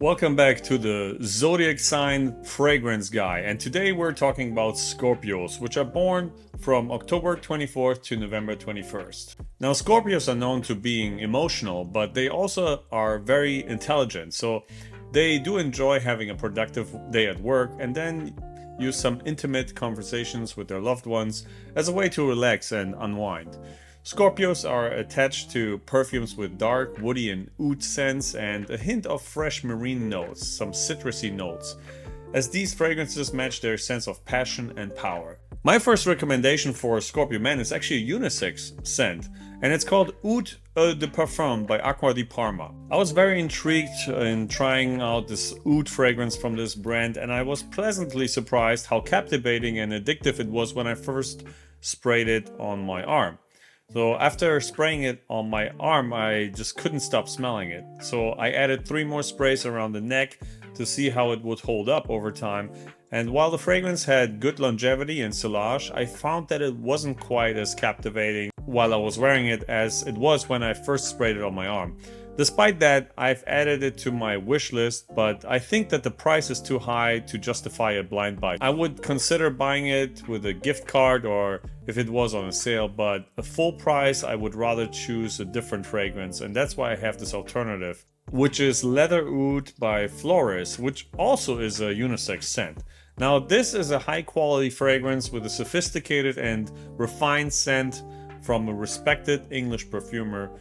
Welcome back to the Zodiac sign fragrance guy, and today we're talking about Scorpios, which are born from October 24th to November 21st. Now, Scorpios are known to being emotional, but they also are very intelligent, so they do enjoy having a productive day at work and then use some intimate conversations with their loved ones as a way to relax and unwind. Scorpios are attached to perfumes with dark, woody and oud scents and a hint of fresh marine notes, some citrusy notes, as these fragrances match their sense of passion and power. My first recommendation for Scorpio men is actually a unisex scent, and it's called Oud de Parfume by Acqua di Parma. I was very intrigued in trying out this oud fragrance from this brand, and I was pleasantly surprised how captivating and addictive it was when I first sprayed it on my arm. So after spraying it on my arm, I just couldn't stop smelling it. So I added 3 more sprays around the neck to see how it would hold up over time. And while the fragrance had good longevity and sillage, I found that it wasn't quite as captivating while I was wearing it as it was when I first sprayed it on my arm. Despite that, I've added it to my wish list, but I think that the price is too high to justify a blind buy. I would consider buying it with a gift card or if it was on a sale, but a full price I would rather choose a different fragrance, and that's why I have this alternative, which is Leatherwood by Floris, which also is a unisex scent. Now, this is a high quality fragrance with a sophisticated and refined scent from a respected English perfumer.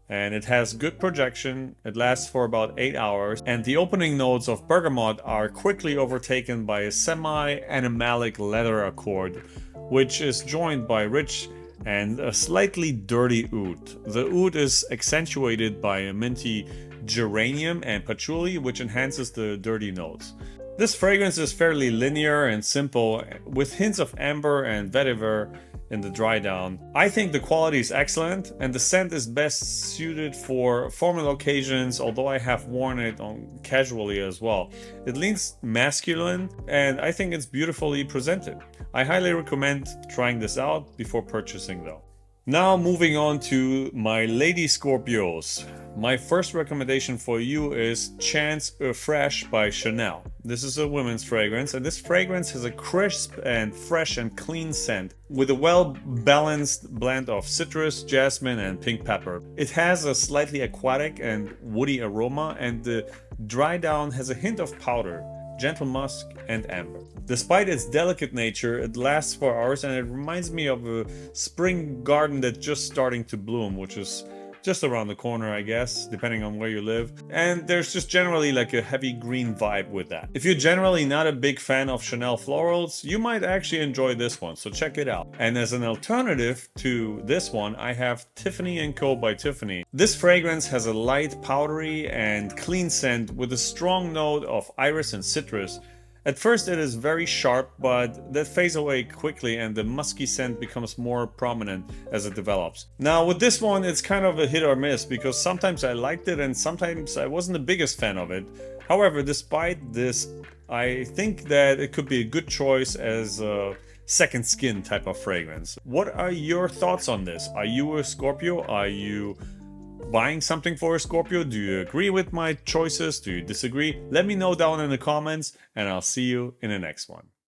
And it has good projection, it lasts for about 8 hours, and the opening notes of bergamot are quickly overtaken by a semi-animalic leather accord, which is joined by rich and a slightly dirty oud. The oud is accentuated by a minty geranium and patchouli, which enhances the dirty notes. This fragrance is fairly linear and simple, with hints of amber and vetiver in the dry down. I think the quality is excellent and the scent is best suited for formal occasions, although I have worn it on casually as well. It leans masculine and I think it's beautifully presented. I highly recommend trying this out before purchasing though. Now moving on to my lady Scorpios. My first recommendation for you is Chance Eau Fraîche by Chanel. This is a women's fragrance, and this fragrance has a crisp and fresh and clean scent with a well-balanced blend of citrus, jasmine and pink pepper. It has a slightly aquatic and woody aroma, and the dry down has a hint of powder, gentle musk and amber. Despite its delicate nature, it lasts for hours and it reminds me of a spring garden that's just starting to bloom, which is just around the corner, I guess, depending on where you live. And there's just generally like a heavy green vibe with that. If you're generally not a big fan of Chanel florals, you might actually enjoy this one, so check it out. And as an alternative to this one, I have Tiffany Co by Tiffany. This fragrance has a light, powdery and clean scent with a strong note of iris and citrus. At first it is very sharp, but that fades away quickly and the musky scent becomes more prominent as it develops. Now with this one, it's kind of a hit or miss because sometimes I liked it and sometimes I wasn't the biggest fan of it. However, despite this, I think that it could be a good choice as a second skin type of fragrance. What are your thoughts on this? Are you a Scorpio? Are you buying something for a Scorpio? Do you agree with my choices? Do you disagree? Let me know down in the comments and I'll see you in the next one.